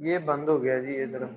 ये बंद हो गया जी ये तरफ।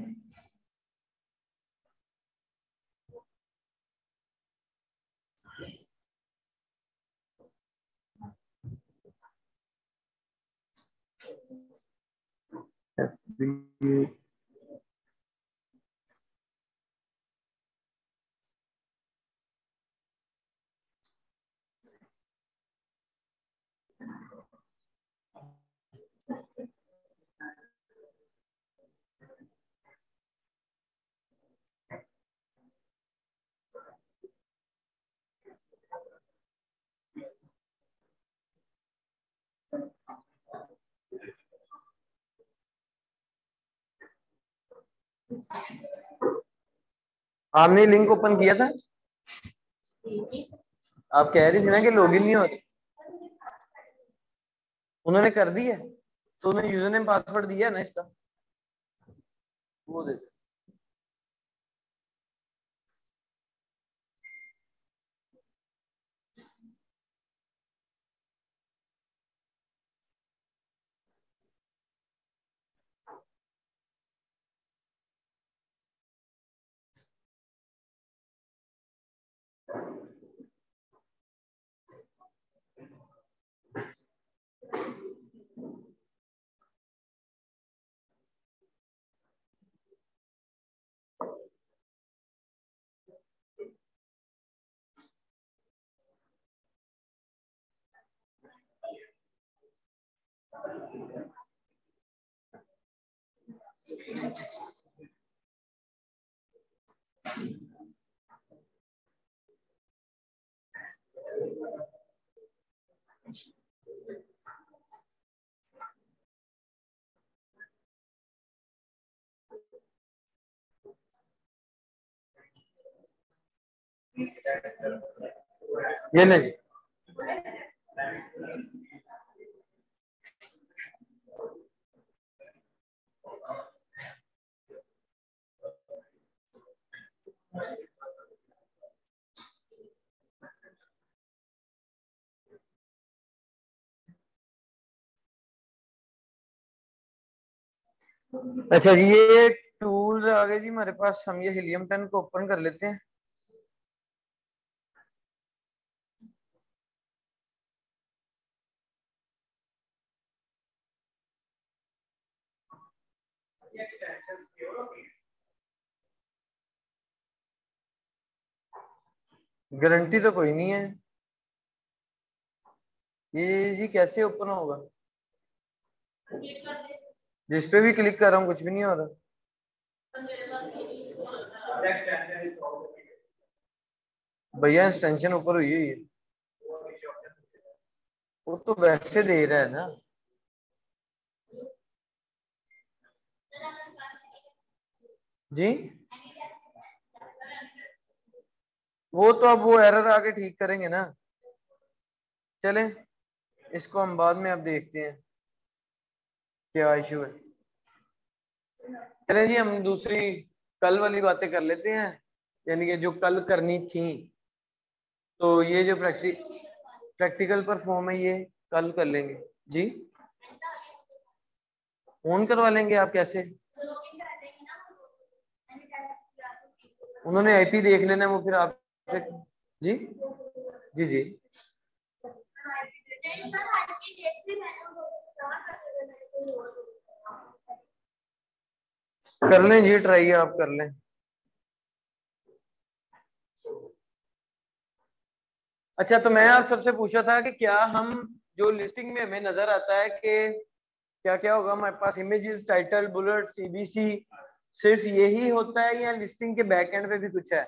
आपने लिंक ओपन किया था? आप कह रही थी ना कि लॉगिन नहीं हो रही। उन्होंने कर दी है तो उन्होंने यूजर नेम पासवर्ड दिया है ना इसका, वो दे। ये नहीं। अच्छा जी, ये टूल्स आ गए जी हमारे पास। हम ये हीलियम 10 को ओपन कर लेते हैं। गारंटी तो कोई नहीं है ये जी, कैसे ओपन होगा? जिस पे भी क्लिक कर रहा हूँ कुछ भी नहीं हो रहा। भैया एक्सटेंशन ऊपर हुई है, वो तो वैसे दे रहा है ना जी। वो तो अब वो एरर आके ठीक करेंगे ना। चलें, इसको हम बाद में अब देखते हैं क्या इशू है। चलें जी, हम दूसरी कल वाली बातें कर लेते हैं, यानी कि जो कल करनी थी। तो ये जो प्रैक्टिकल परफॉर्म है ये कल कर लेंगे जी। फोन करवा लेंगे आप कैसे? उन्होंने आईपी देख लेना, वो फिर आप जी जी जी कर लें जी, ट्राई आप कर लें। अच्छा, तो मैं आप सबसे पूछा था कि क्या हम जो लिस्टिंग में हमें नजर आता है कि क्या क्या होगा हमारे पास, इमेजेस, टाइटल, बुलेट, सीबीसी, सिर्फ यही होता है या लिस्टिंग के बैक एंड पे भी कुछ है?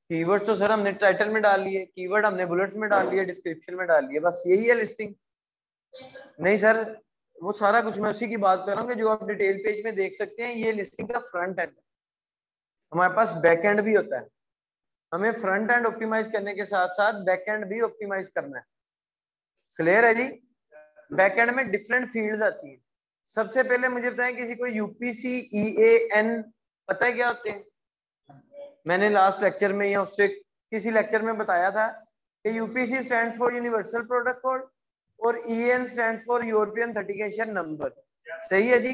कीवर्ड तो सर हमने टाइटल में डाल लिए, कीवर्ड हमने बुलेट्स में डाल लिए, डिस्क्रिप्शन में डाल लिए, बस यही है लिस्टिंग? नहीं सर, वो सारा कुछ मैं उसी की बात कर रहा हूँ कि जो आप डिटेल पेज में देख सकते हैं, ये लिस्टिंग का फ्रंट एंड। हमारे पास बैक एंड भी होता है, हमें फ्रंट एंड ऑप्टिमाइज करने के साथ साथ बैक एंड भी ऑप्टिमाइज करना है। क्लियर है जी? बैक एंड में डिफरेंट फील्ड्स आती हैं। सबसे पहले मुझे बताएं, किसी को यूपीसी EAN पता है क्या होते हैं? मैंने लास्ट लेक्चर में या उससे किसी लेक्चर में बताया था कि UPC stands for universal product code और EAN stands for European certification number. सही है जी।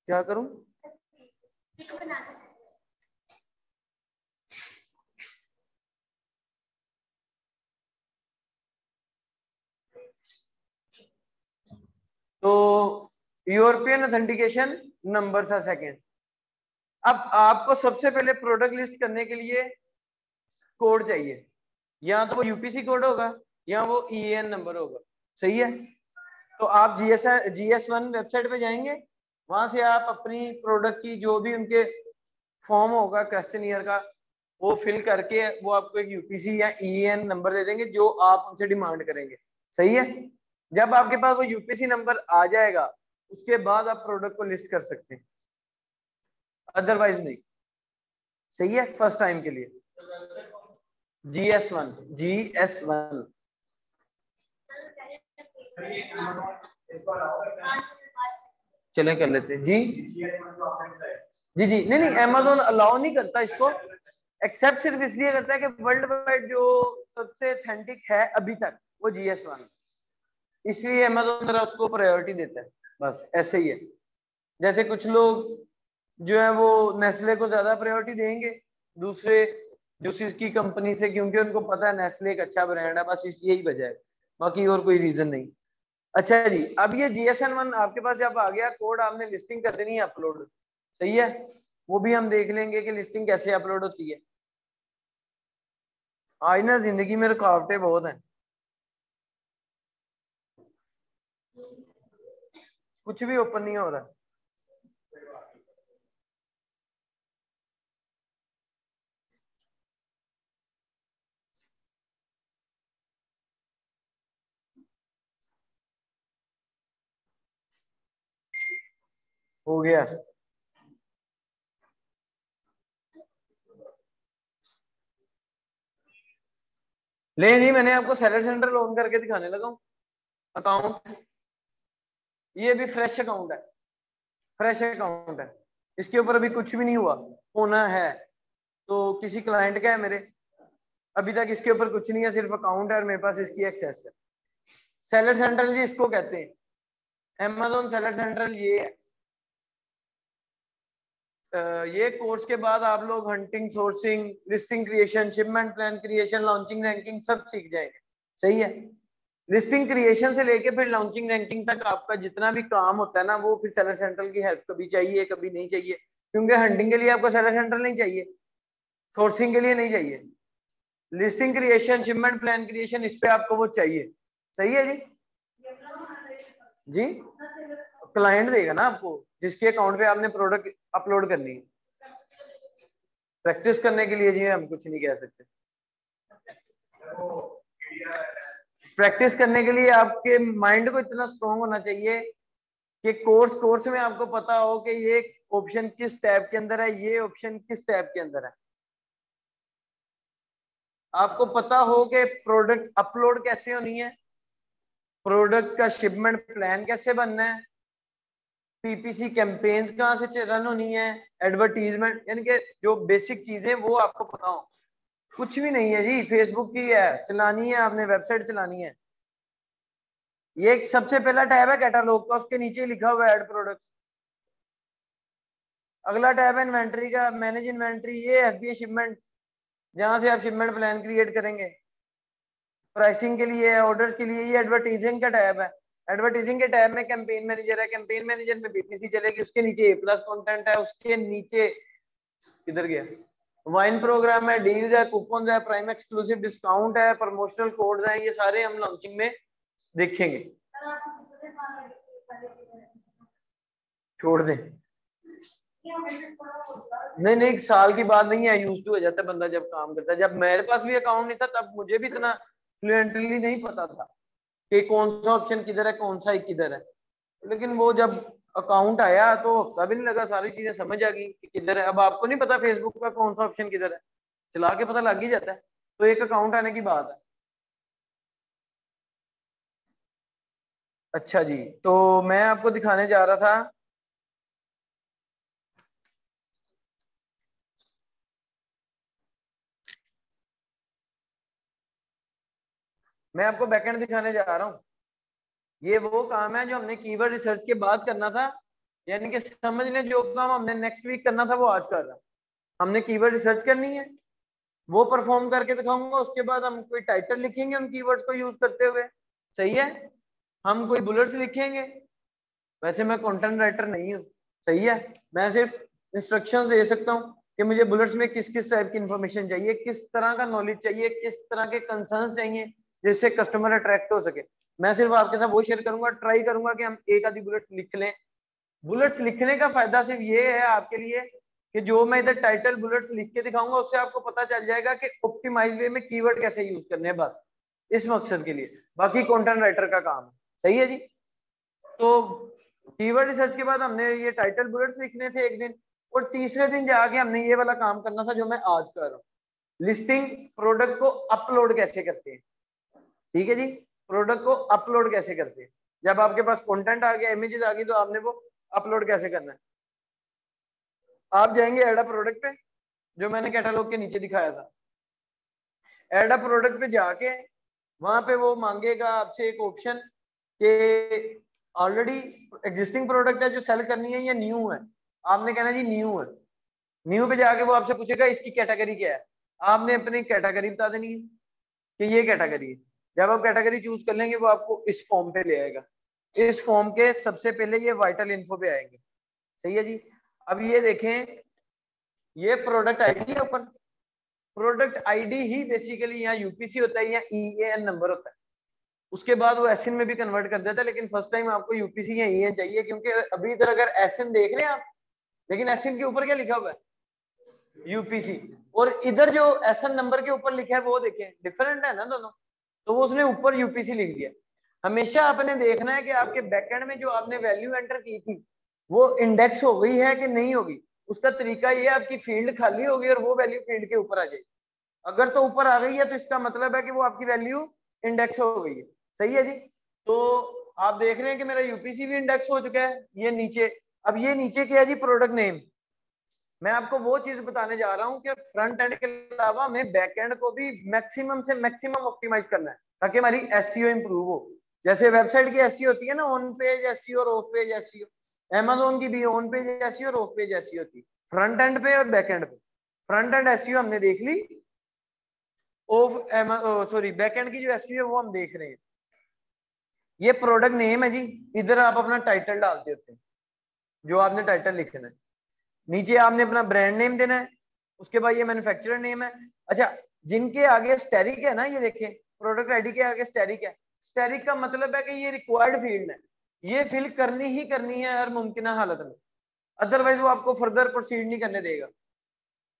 क्या करूं? तो यूरोपियन ऑथेंटिकेशन नंबर था सेकंड। अब आपको सबसे पहले प्रोडक्ट लिस्ट करने के लिए कोड चाहिए, या तो वो यूपीसी कोड होगा या वो ईएन नंबर होगा। सही है। तो आप जीएस1 वेबसाइट पे जाएंगे, वहां से आप अपनी प्रोडक्ट की जो भी उनके फॉर्म होगा क्वेश्चनियर का, वो फिल करके वो आपको एक यूपीसी या ईएन नंबर दे देंगे जो आप उनसे डिमांड करेंगे। सही है। जब आपके पास वो यूपीसी नंबर आ जाएगा, उसके बाद आप प्रोडक्ट को लिस्ट कर सकते हैं, अदरवाइज नहीं। सही है, फर्स्ट टाइम के लिए। जीएस1। चले कर लेते जी। जी जी, नहीं नहीं, अमेजोन अलाउ नहीं करता इसको। एक्सेप्ट सिर्फ इसलिए करता है कि वर्ल्ड वाइड जो सबसे ऑथेंटिक है अभी तक वो जीएस1, इसलिए अमेजोन जरा उसको प्रायोरिटी देता है। बस ऐसे ही है। जैसे कुछ लोग जो है वो नेस्ले को ज्यादा प्रायोरिटी देंगे दूसरे जूसेस की कंपनी से, क्योंकि उनको पता है नेस्ले एक अच्छा ब्रांड है, बस इस यही वजह है, बाकी और कोई रीजन नहीं। अच्छा जी, अब ये जीएसएन1 आपके पास जब आ गया, कोड आपने लिस्टिंग कर देनी है अपलोड। सही है। वो भी हम देख लेंगे कि लिस्टिंग कैसे अपलोड होती है। आज ना जिंदगी में रुकावटें बहुत हैं, कुछ भी ओपन नहीं हो रहा। हो गया। ले जी, मैंने आपको सेलर सेंटर लॉग करके दिखाने लगा हूँ। अकाउंट, ये भी फ्रेश अकाउंट है, फ्रेश अकाउंट है। इसके ऊपर अभी कुछ भी नहीं हुआ, होना है तो किसी क्लाइंट का है मेरे। अभी तक इसके ऊपर कुछ नहीं है, सिर्फ अकाउंट है और मेरे पास इसकी एक्सेस है। सेलर सेंट्रल जी इसको कहते हैं, अमेजोन सेलर सेंट्रल ये है। ये कोर्स के बाद आप लोग hunting, sourcing, listing creation, shipment plan creation, launching ranking सब सीख जाएंगे। सही है। लिस्टिंग क्रिएशन से लेके फिर लॉन्चिंग रैंकिंग तक आपका जितना भी काम होता है ना, वो फिर सेलर सेंट्रल की हेल्प कभी चाहिए कभी नहीं चाहिए, क्योंकि हंटिंग के लिए आपको सेलर सेंट्रल नहीं चाहिए, सोर्सिंग के लिए नहीं चाहिए, listing creation, shipment plan creation, इस पे आपको वो चाहिए। सही है जी। जी, क्लाइंट देगा ना आपको, जिसके अकाउंट पे आपने प्रोडक्ट अपलोड करनी है। प्रैक्टिस करने के लिए जी हम कुछ नहीं कह सकते। प्रैक्टिस करने के लिए आपके माइंड को इतना स्ट्रोंग होना चाहिए कि कोर्स कोर्स में आपको पता हो कि ये ऑप्शन किस टैब के अंदर है, ये ऑप्शन किस टैब के अंदर है। आपको पता हो कि प्रोडक्ट अपलोड कैसे होनी है, प्रोडक्ट का शिपमेंट प्लान कैसे बनना है, पीपीसी कैंपेन्स कहाँ से रन होनी है, एडवर्टीजमेंट, यानी कि जो बेसिक चीजें वो आपको पता हो। कुछ भी नहीं है जी, फेसबुक की है चलानी है आपने, वेबसाइट चलानी है। ये एक सबसे पहला टैब है कैटालॉग का, उसके नीचे लिखा हुआ है ऐड प्रोडक्ट्स। अगला टैब है इन्वेंट्री का, मैनेज इन्वेंट्री, ये एफबीए शिपमेंट, जहां से आप शिपमेंट प्लान क्रिएट करेंगे। प्राइसिंग के लिए, ऑर्डर्स के लिए, ये एडवर्टीजिंग का टैब है। एडवर्टीजिंग के टैब में कैंपेन मैनेजर है, कैंपेन मैनेजर में बीपीसी चलेगी, उसके नीचे ए प्लस कॉन्टेंट है, उसके नीचे किधर गया, वाइन प्रोग्राम है, डील्स है, कूपन है, प्राइम एक्सक्लूसिव डिस्काउंट है, प्रमोशनल कोड है, ये सारे हम लॉन्चिंग में देखेंगे। छोड़ दें, नहीं नहीं, साल की बात नहीं है, यूज टू हो जाता है बंदा जब काम करता है। जब मेरे पास भी अकाउंट नहीं था तब मुझे भी इतना फ्लुएंटली नहीं पता था कि कौन सा ऑप्शन किधर है, कौन सा किधर है। लेकिन वो जब अकाउंट आया तो हफ्ता भी नहीं लगा, सारी चीजें समझ आ गई कि किधर है। अब आपको नहीं पता फेसबुक का कौन सा ऑप्शन किधर है, चला के पता लग ही जाता है। तो एक अकाउंट आने की बात है। अच्छा जी, तो मैं आपको दिखाने जा रहा था, मैं आपको बैकएंड दिखाने जा रहा हूँ। ये वो काम है जो हमने कीवर्ड रिसर्च के बाद करना था, यानी कि समझ लें जो काम हमने नेक्स्ट वीक करना था वो आज कर रहा। हमने कीवर्ड रिसर्च करनी है, वो परफॉर्म करके दिखाऊंगा। उसके बाद हम कोई टाइटल लिखेंगे उन कीवर्ड्स को यूज करते हुए, सही है। हम कोई बुलेट्स लिखेंगे, वैसे मैं कंटेंट राइटर नहीं हूँ, सही है। मैं सिर्फ इंस्ट्रक्शंस दे सकता हूँ कि मुझे बुलेट्स में किस किस टाइप की इंफॉर्मेशन चाहिए, किस तरह का नॉलेज चाहिए, किस तरह के कंसर्न्स चाहिए जिससे कस्टमर अट्रैक्ट हो सके। मैं सिर्फ आपके साथ वो शेयर करूंगा, ट्राई करूंगा कि हम एक आधी बुलेट्स लिख लें। बुलेट्स लिखने का फायदा सिर्फ ये है आपके लिए कि जो मैं इधर टाइटल बुलेट्स लिख के दिखाऊंगा उससे आपको पता चल जाएगा कि ऑप्टिमाइज वे में कीवर्ड कैसे यूज करने हैं, बस इस मकसद के लिए। बाकी कंटेंट राइटर का काम है, सही है जी। तो कीवर्ड रिसर्च के बाद हमने ये टाइटल बुलेट्स लिखने थे एक दिन, और तीसरे दिन जाके हमने ये वाला काम करना था जो मैं आज कर रहा हूँ, लिस्टिंग प्रोडक्ट को अपलोड कैसे करते हैं। ठीक है जी, प्रोडक्ट को अपलोड कैसे करते हैं। जब आपके पास कंटेंट आ गया, इमेजेस आ गई, तो आपने वो अपलोड कैसे करना है। आप जाएंगे एड अ प्रोडक्ट पे, जो मैंने कैटलॉग के नीचे दिखाया था। एड अ प्रोडक्ट पे जाके वहां पे वो मांगेगा आपसे एक ऑप्शन कि ऑलरेडी एग्जिस्टिंग प्रोडक्ट है जो सेल करनी है या न्यू है। आपने कहना जी न्यू है। न्यू पे जाके वो आपसे पूछेगा इसकी कैटेगरी क्या है। आपने अपनी कैटेगरी बता देनी है कि ये कैटेगरी है। जब आप कैटेगरी चूज कर लेंगे वो आपको इस फॉर्म पे ले आएगा। इस फॉर्म के सबसे पहले ये वाइटल इन्फो पे आएंगे, सही है जी। अब ये देखें, ये प्रोडक्ट आईडी है ऊपर। प्रोडक्ट आईडी ही बेसिकली यहाँ यूपीसी होता है या ईएएन नंबर होता है। उसके बाद वो एसएन में भी कन्वर्ट कर देता है, लेकिन फर्स्ट टाइम आपको यूपीसी या ईएएन चाहिए, क्योंकि अभी इधर अगर एसएन देख रहे हैं आप, लेकिन एसएन के ऊपर क्या लिखा हुआ है, यूपीसी। और इधर जो एसएन नंबर के ऊपर लिखा है वो देखें, डिफरेंट है ना दोनों। तो वो उसने ऊपर यूपीसी लिख दिया। हमेशा आपने देखना है कि आपके बैकएंड में जो आपने वैल्यू एंटर की थी वो इंडेक्स हो गई है कि नहीं होगी। उसका तरीका ये है, आपकी फील्ड खाली होगी और वो वैल्यू फील्ड के ऊपर आ जाएगी। अगर तो ऊपर आ गई है तो इसका मतलब है कि वो आपकी वैल्यू इंडेक्स हो गई है, सही है जी। तो आप देख रहे हैं कि मेरा यूपीसी भी इंडेक्स हो चुका है। ये नीचे, अब ये नीचे क्या है जी, प्रोडक्ट नेम। मैं आपको वो चीज बताने जा रहा हूँ कि फ्रंट एंड के अलावा हमें बैक एंड को भी मैक्सिमम से मैक्सिमम ऑप्टिमाइज करना है ताकि हमारी एसईओ इंप्रूव हो। जैसे वेबसाइट की एसईओ होती है ना, ऑन पेज एसईओ और ऑफ पेज एसईओ, अमेज़न की भी ऑन पेज एसईओ और ऑफ पेज एसईओ होती है, फ्रंट एंड पे और बैक एंड पे। फ्रंट एंड एसईओ हमने देख ली, ऑफ सॉरी बैक एंड की जो एसईओ है वो हम देख रहे हैं। ये प्रोडक्ट नेम है जी। इधर आप अपना टाइटल डाल देते हैं, जो आपने टाइटल लिखना है। नीचे आपने अपना ब्रांड नेम देना है। उसके बाद ये मैन्युफैक्चरर नेम है। अच्छा, जिनके आगे स्टेरिक है ना, ये देखें प्रोडक्ट आईडी के आगे स्टेरिक है। स्टेरिक का मतलब है कि ये रिक्वायर्ड फील्ड है, ये फिल करनी ही करनी है हर मुमकिन हालत में, अदरवाइज वो आपको फर्दर प्रोसीड नहीं करने देगा।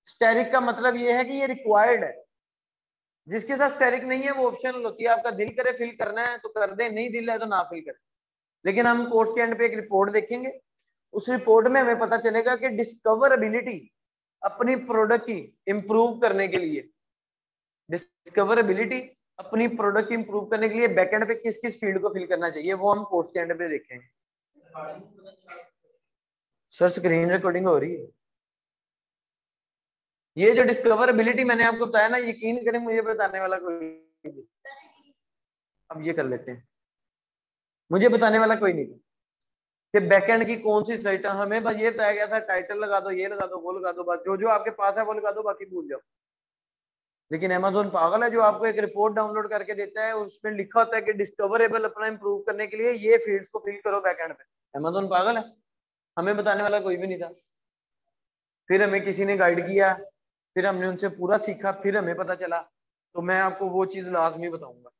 स्टेरिक का मतलब ये है कि ये रिक्वायर्ड है। जिसके साथ स्टेरिक नहीं है वो ऑप्शनल होती है, आपका दिल करे फिल करना है तो कर दे, नहीं दिल है तो ना फिल करे। लेकिन हम कोर्स के एंड पे एक रिपोर्ट देखेंगे, उस रिपोर्ट में हमें पता चलेगा कि डिस्कवरेबिलिटी अपनी प्रोडक्ट की इंप्रूव करने के लिए, डिस्कवरेबिलिटी अपनी प्रोडक्ट की इंप्रूव करने के लिए बैकएंड पे किस किस फील्ड को फिल करना चाहिए, वो हम कोर्स के एंड पे देखेंगे। सर स्क्रीन रिकॉर्डिंग हो रही है। ये जो डिस्कवरेबिलिटी मैंने आपको बताया ना, यकीन करें मुझे बताने वाला कोई नहीं। अब ये कर लेते हैं, मुझे बताने वाला कोई नहीं था कि बैकएंड की कौन सी साइट है। हमें बस ये बताया गया था टाइटल लगा दो, ये लगा दो, वो लगा दो, बस जो जो आपके पास है वो लगा दो, बाकी भूल जाओ। लेकिन अमेज़न पागल है जो आपको एक रिपोर्ट डाउनलोड करके देता है, उसमें लिखा होता है कि डिस्कवरेबल अपना इंप्रूव करने के लिए ये फील्ड्स को फिल करो बैकएंड पे। अमेज़न पागल है, हमें बताने वाला कोई भी नहीं था। फिर हमें किसी ने गाइड किया, फिर हमने उनसे पूरा सीखा, फिर हमें पता चला। तो मैं आपको वो चीज लाजमी बताऊंगा,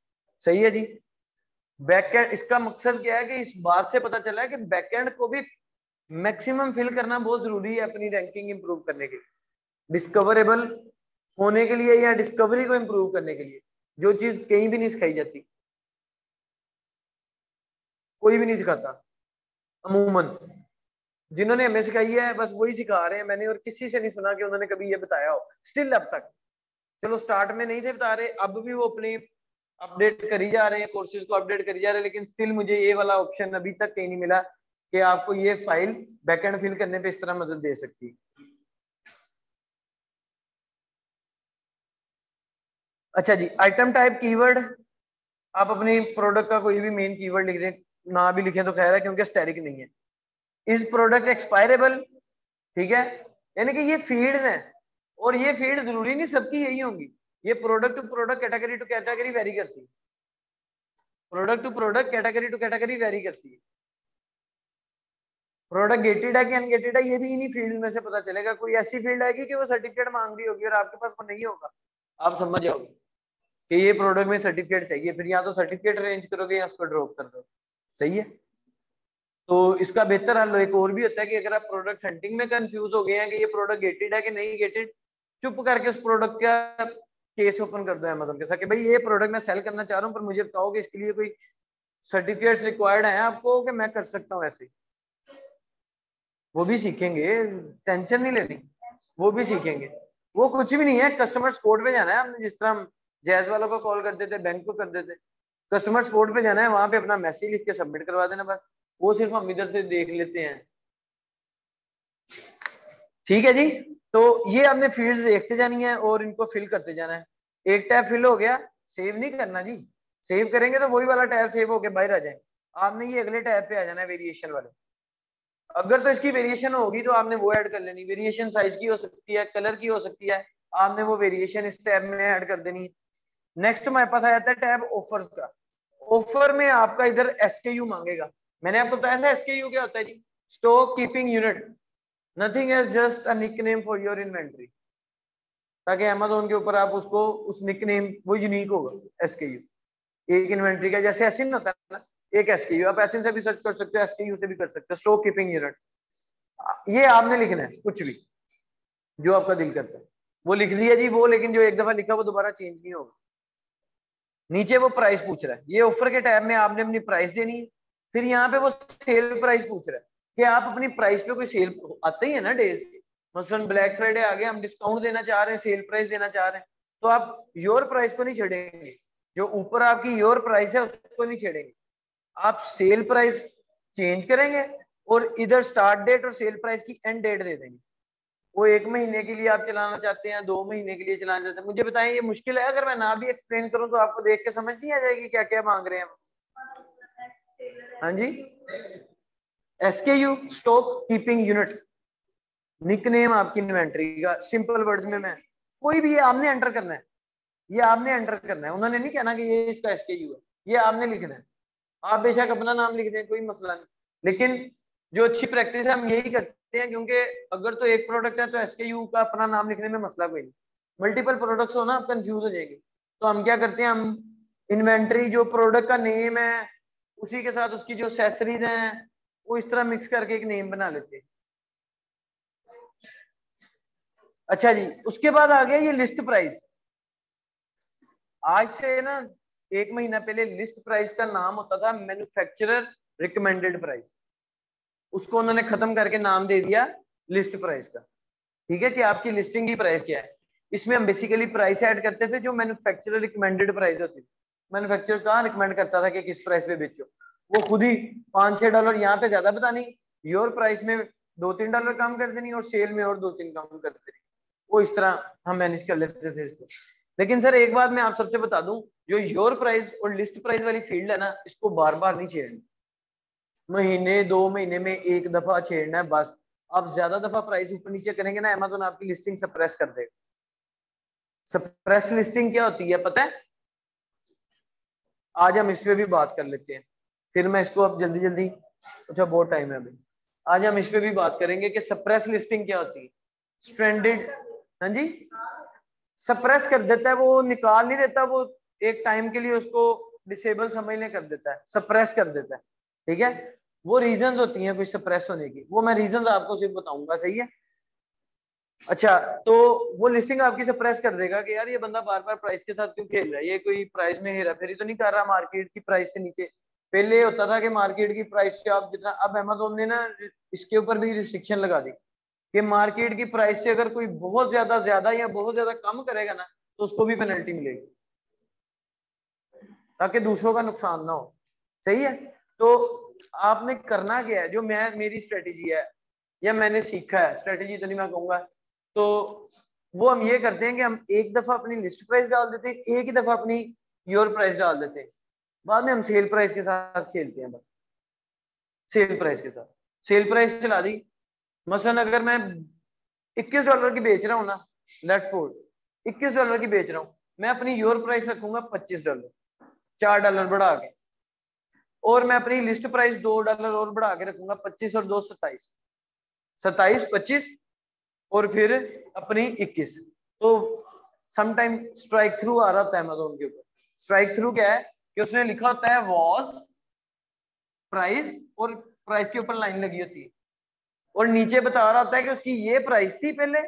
सही है जी। बैकएंड, इसका मकसद क्या है कि इस बात से पता चला है कि बैकएंड को भी मैक्सिमम फिल करना बहुत जरूरी है अपनी रैंकिंग इंप्रूव करने के लिए, डिस्कवरेबल होने के लिए या डिस्कवरी को इंप्रूव करने के लिए। जो चीज कहीं भी नहीं सिखाई जाती, कोई भी नहीं सिखाता अमूमन। जिन्होंने हमें सिखाई है बस वही सिखा रहे हैं, मैंने और किसी से नहीं सुना कि उन्होंने कभी ये बताया हो स्टिल अब तक। चलो स्टार्ट में नहीं थे बता रहे, अब भी वो अपनी अपडेट करी जा रहे हैं, कोर्सेज को अपडेट करी जा रहे हैं, लेकिन स्टिल मुझे ये वाला ऑप्शन अभी तक कहीं नहीं मिला कि आपको ये फाइल बैकएंड फिल करने पे इस तरह मदद दे सकती है। अच्छा जी, आइटम टाइप कीवर्ड, आप अपनी प्रोडक्ट का कोई भी मेन कीवर्ड लिख दें, ना भी लिखें तो खैर है क्योंकि स्टेरिक नहीं है। इज प्रोडक्ट एक्सपायरेबल, ठीक है, यानी कि ये फील्ड्स हैं और ये फील्ड जरूरी नहीं सबकी यही होंगी, ये product to product category to category vary करती है, product to product category to category vary करती है। प्रोडक्ट गेटेड है कि अनगेटेड है ये भी इन्हीं फील्ड में से पता चलेगा। कोई ऐसी फील्ड आएगी कि वो सर्टिफिकेट मांग रही होगी और आपके पास वो नहीं होगा, आप समझ जाओगे कि ये प्रोडक्ट में सर्टिफिकेट चाहिए, फिर या तो सर्टिफिकेट अरेंज करोगे या उसको ड्रॉप कर दो। सही है, तो इसका बेहतर हल एक और भी होता है कि अगर आप प्रोडक्ट हंटिंग में कंफ्यूज हो गए हैं कि ये प्रोडक्ट गेटेड है कि नहीं गेटेड, चुप करके उस प्रोडक्ट का केस ओपन कर दो अमेज़न के साथ कि भाई ये प्रोडक्ट मैं सेल करना चाह रहा हूँ पर मुझे बताओ कि इसके लिए कोई सर्टिफिकेट्स रिक्वायर्ड है आपको कि मैं कर सकता हूँ ऐसे। वो भी सीखेंगे, टेंशन नहीं लेनी, वो भी सीखेंगे। वो कुछ भी नहीं है, कस्टमर सपोर्ट पे जाना है हमने, जिस तरह हम जैज वालों को कॉल कर देते, बैंक को कर देते, कस्टमर सपोर्ट पे जाना है, वहां पे अपना मैसेज लिख के सबमिट करवा देना बस, वो सिर्फ हम इधर से देख लेते हैं। ठीक है जी, तो ये आपने फील्ड्स देखते जानी है और इनको फिल करते जाना है। एक टैब फिल हो गया, सेव नहीं करना जी, सेव करेंगे तो वही वाला टैब सेव होके बाहर आ जाए, आपने ये अगले टैब पे आ जाना है वेरिएशन वाले। अगर तो इसकी वेरिएशन होगी तो आपने वो ऐड कर लेनी, वेरिएशन साइज की हो सकती है, कलर की हो सकती है, आपने वो वेरिएशन इस टैब में ऐड कर देनी है। नेक्स्ट हमारे पास आ जाता है टैब ऑफर्स का। ऑफर में आपका इधर एसकेयू मांगेगा, मैंने आपको बताया था एसकेयू क्या होता है जी, stock keeping unit, nothing as just a nickname for your inventory, ताकि अमेज़न के ऊपर आप उसको उस निकनेम वो यूनिक होगा एसकेयू, एक इन्वेंटरी का जैसे एसइन होता है ना, एक एसकेयू, आप एसइन से भी सर्च कर सकते हो, एसकेयू से भी कर सकते हो, स्टॉक कीपिंग यूनिट। ये आपने लिखना है कुछ भी जो आपका दिल करता है वो लिख दिया जी वो, लेकिन जो एक दफा लिखा वो दोबारा चेंज नहीं होगा। नीचे वो प्राइस पूछ रहा है, ये ऑफर के टाइम में आपने अपनी प्राइस देनी है। फिर यहाँ पे वो सेल प्राइस पूछ रहा है कि आप अपनी प्राइस पे कोई सेल आते ही है ना डेज, मसलन ब्लैक फ्राइडे आ गया, हम डिस्काउंट देना चाह रहे हैं, सेल प्राइस देना चाह रहे हैं, तो आप योर प्राइस को नहीं छेड़ेंगे, जो ऊपर आपकी योर प्राइस है उसको नहीं छेड़ेंगे, आप सेल प्राइस चेंज करेंगे और इधर स्टार्ट डेट और सेल प्राइस की एंड डेट दे देंगे। वो 1 महीने के लिए आप चलाना चाहते हैं, 2 महीने के लिए चलाना चाहते हैं, मुझे बताएं ये मुश्किल है? अगर मैं ना भी एक्सप्लेन करूं तो आपको देख के समझ नहीं आ जाएगी क्या क्या मांग रहे हैं? हाँ जी, SKU stock keeping unit, nickname आपकी इन्वेंटरी का, सिंपल वर्ड्स में मैं कोई भी ये आपने एंटर करना है, ये आपने एंटर करना है, उन्होंने नहीं कहना कि ये इसका एसकेयू है, ये आपने लिखना है। आप बेशक अपना नाम लिख दें, कोई मसला नहीं, लेकिन जो अच्छी प्रैक्टिस है हम यही करते हैं, क्योंकि अगर तो एक प्रोडक्ट है तो एसकेयू का अपना नाम लिखने में मसला कोई नहीं, मल्टीपल प्रोडक्ट्स हो ना आप कंफ्यूज हो जाएंगे, तो हम क्या करते हैं, हम इन्वेंटरी जो प्रोडक्ट का नेम है उसी के साथ उसकी जो एक्सेसरीज हैं वो इस तरह मिक्स करके एक नेम बना लेते हैं। अच्छा जी, उसके बाद आ गया ये लिस्ट प्राइस। आज से ना 1 महीना पहले लिस्ट प्राइस का नाम होता था मैन्युफैक्चरर रिकमेंडेड प्राइस, उसको उन्होंने खत्म करके नाम दे दिया लिस्ट प्राइस का। ठीक है कि आपकी लिस्टिंग की प्राइस क्या है, इसमें हम बेसिकली प्राइस ऐड करते थे जो मैन्युफैक्चरर रिकमेंडेड प्राइस होती थी। मैन्युफैक्चरर कहाँ रिकमेंड करता था कि किस प्राइस पे बेचो, वो खुद ही $5-6 यहाँ पे ज्यादा बतानी, योर प्राइस में $2-3 कम कर देनी और सेल में और 2-3 कम कर देनी, वो इस तरह हम मैनेज कर लेते थे इसको। लेकिन सर एक बात मैं आप सबसे बता दूं, जो योर प्राइस और लिस्ट प्राइस वाली फील्ड है ना, इसको बार बार नहीं छेड़ना, महीने 2 महीने में एक दफा छेड़ना है बस। आप ज्यादा दफा प्राइस ऊपर नीचे करेंगे ना, अमेज़न आपकी लिस्टिंग सप्रेस कर देगा। सप्रेस लिस्टिंग क्या होती है पता है? आज हम इस पे भी बात कर लेते हैं, फिर मैं इसको अब जल्दी जल्दी, अच्छा बहुत टाइम है अभी, आज हम इस पे भी बात करेंगे कि सप्रेस लिस्टिंग क्या होती है। स्ट्रेंडेड, हाँ जी, सप्रेस कर देता है, वो निकाल नहीं देता, वो एक टाइम के लिए उसको डिसेबल समझने कर देता है, सप्रेस कर देता है। ठीक है, वो रीजंस होती हैं कुछ सप्रेस होने की, वो मैं रीजंस आपको सिर्फ बताऊंगा, सही है? अच्छा, तो वो लिस्टिंग आपकी सप्रेस कर देगा कि यार ये बंदा बार बार प्राइस के साथ क्यों खेल रहा है, ये कोई प्राइस में हेरा फेरी तो नहीं कर रहा मार्केट की प्राइस से नीचे। पहले होता था कि मार्केट की प्राइस से आप जितना, अब अमेज़न ने ना इसके ऊपर भी रिस्ट्रिक्शन लगा दी कि मार्केट की प्राइस से अगर कोई बहुत ज्यादा या बहुत ज्यादा कम करेगा ना तो उसको भी पेनल्टी मिलेगी, ताकि दूसरों का नुकसान ना हो। सही है, तो आपने करना क्या है, जो मेरी स्ट्रेटेजी है या मैंने सीखा है, स्ट्रेटेजी तो नहीं मैं कहूंगा, तो वो हम ये करते हैं कि हम एक दफा अपनी लिस्ट प्राइस डाल देते हैं, एक ही दफा अपनी योर प्राइस डाल देते हैं, बाद में हम सेल प्राइस के साथ खेलते हैं बस। सेल प्राइस के साथ। सेल प्राइस चला दी, मसलन अगर मैं $21 की बेच रहा हूँ ना, लेट्स सपोज $21 की बेच रहा हूँ, मैं अपनी योर प्राइस रखूंगा $25, $4 बढ़ा के, और मैं अपनी लिस्ट प्राइस $2 और बढ़ा के रखूंगा, 25 और 2 27, 27 25 और फिर अपनी 21। तो समटाइम स्ट्राइक थ्रू आ रहा होता है अमेज़न के ऊपर। स्ट्राइक थ्रू क्या है कि उसने लिखा होता है वॉज प्राइस, और प्राइस के ऊपर लाइन लगी होती है, और नीचे बता रहा होता है कि उसकी ये प्राइस थी पहले,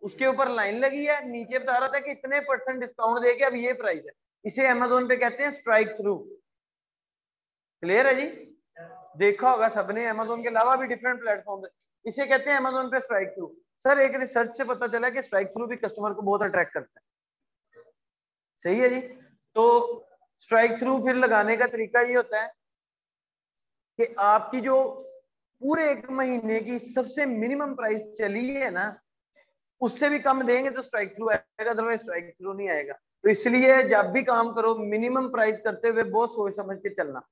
उसके ऊपर लाइन लगी है, नीचे बता रहा था कि इतने % डिस्काउंट देके अब ये प्राइस है। इसे अमेज़न पे कहते हैं स्ट्राइक थ्रू। क्लियर है जी? देखा होगा सबने, अमेज़न के अलावा भी डिफरेंट प्लेटफॉर्म है, इसे कहते हैं अमेज़न पे स्ट्राइक थ्रू। सर एक रिसर्च से पता चला कि स्ट्राइक थ्रू भी कस्टमर को बहुत अट्रैक्ट करता है। सही है जी? तो स्ट्राइक थ्रू फिर लगाने का तरीका ये होता है कि आपकी जो पूरे 1 महीने की सबसे मिनिमम प्राइस चली है ना, उससे भी कम देंगे तो स्ट्राइक थ्रू आएगा, अदरवाइज स्ट्राइक थ्रू नहीं आएगा। तो इसलिए जब भी काम करो मिनिमम प्राइस करते हुए बहुत सोच समझ के चलना।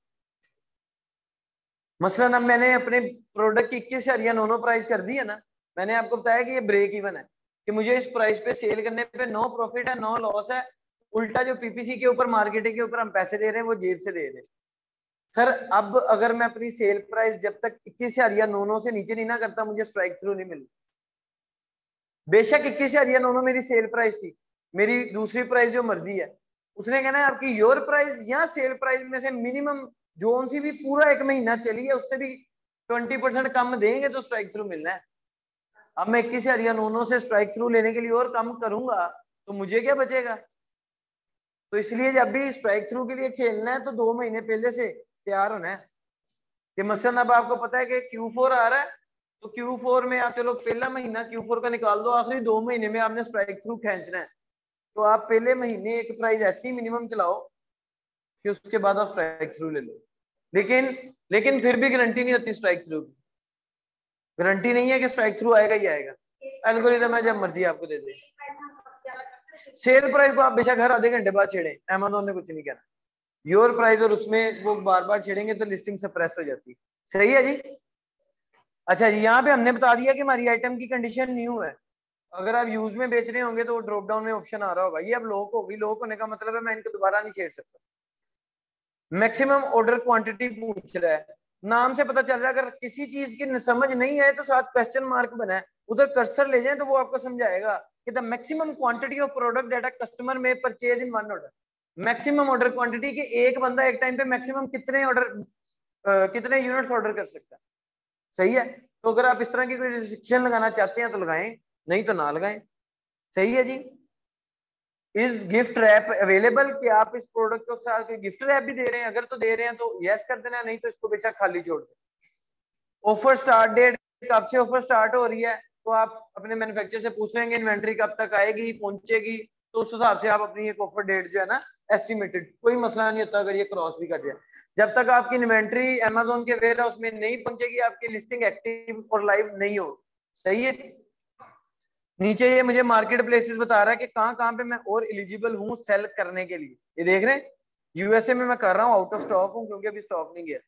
मसलन अब मैंने अपने प्रोडक्ट की 21,000 या 9 प्राइस कर दी है ना, मैंने आपको बताया कि ये ब्रेक इवन है, कि मुझे इस प्राइस पे सेल करने पे नो प्रॉफिट है, नो लॉस है, उल्टा जो पीपीसी के ऊपर मार्केटिंग के ऊपर हम पैसे दे रहे हैं वो जेब से दे रहे हैं। सर अब अगर मैं अपनी सेल प्राइस जब तक 21,000 या 9 से नीचे नहीं ना करता, मुझे स्ट्राइक थ्रू नहीं मिलता। बेशक 21,000 या 9 मेरी सेल प्राइस थी, मेरी दूसरी प्राइस जो मर्जी है, उसने कहना है आपकी योर प्राइस या सेल प्राइस में से मिनिमम जो सी भी पूरा 1 महीना चली है उससे भी 20% कम देंगे तो स्ट्राइक थ्रू मिलना है। अब मैं 21,000 या 9 से स्ट्राइक थ्रू लेने के लिए और कम करूंगा तो मुझे क्या बचेगा? तो इसलिए जब भी स्ट्राइक थ्रू के लिए खेलना है तो 2 महीने पहले से तैयार होना है। कि मसलन अब आपको पता है कि Q4 आ रहा है, तो Q4 में आप चलो पहला महीना Q4 का निकाल दो, आखिरी 2 महीने में आपने स्ट्राइक थ्रू खींचना है, तो आप पहले महीने एक प्राइस ऐसी मिनिमम चलाओ कि उसके बाद आप स्ट्राइक थ्रू ले लो। लेकिन फिर भी गारंटी नहीं होती स्ट्राइक थ्रू की, गारंटी नहीं है कि स्ट्राइक थ्रू आएगा ही आएगा। एल्गोरिथम है, जब मर्जी आपको दे दे। सेल प्राइस को आप बेशक हर आधे घंटे बाद छेड़े, अमेज़न ने कुछ नहीं कहना। योर प्राइस और उसमें वो बार बार छेड़ेंगे तो लिस्टिंग सप्रेस हो जाती है। सही है जी? अच्छा जी, यहाँ पे हमने बता दिया कि हमारी आइटम की कंडीशन न्यू है। अगर आप यूज में बेच रहे होंगे तो ड्रॉप डाउन में ऑप्शन आ रहा होगा, ये अब लॉक होगी। लॉक होने का मतलब है मैं इनको दोबारा नहीं छेड़ सकता। मैक्सिमम ऑर्डर क्वांटिटी पूछ रहा है, नाम से पता चल रहा है अगर किसी चीज की समझ नहीं आए तो साथ क्वेश्चन मार्क बना है, उधर कर्सर ले जाए तो वो आपको समझाएगा कि the maximum quantity of product data customer में purchase in one order. Maximum order quantity के एक बंदा एक टाइम पे मैक्सिमम कितने कितने यूनिट्स ऑर्डर कर सकता है। सही है? तो अगर आप इस तरह की कोई रिस्ट्रिक्शन लगाना चाहते हैं तो लगाएं, नहीं तो ना लगाएं। सही है जी? Is gift wrap available? कि आप इस प्रोडक्ट के साथ गिफ्ट रैप भी दे रहे हैं? अगर तो दे रहे हैं तो यस कर देना, नहीं तो इसको बेशक खाली छोड़ दें। ऑफर स्टार्ट डेट, कब से ऑफर स्टार्ट हो रही है तो आप अपने मैन्युफैक्चरर से पूछ लेंगे इन्वेंट्री कब तक आएगी, पहुंचेगी, तो उस हिसाब से आप अपनी एक ऑफर डेट जो है ना एस्टिमेटेड, कोई मसला नहीं होता अगर ये क्रॉस भी कर जाए। जब तक आपकी इन्वेंट्री अमेज़न के वेयर हाउस में नहीं पहुंचेगी आपकी लिस्टिंग एक्टिव और लाइव नहीं हो। सही है? नीचे ये मुझे मार्केट प्लेसेस बता रहा है कि कहाँ पे मैं और एलिजिबल हूँ सेल करने के लिए। ये देख रहे हैं, यूएसए में मैं कर रहा हूँ, आउट ऑफ स्टॉक हूँ क्योंकि अभी स्टॉक नहीं गया।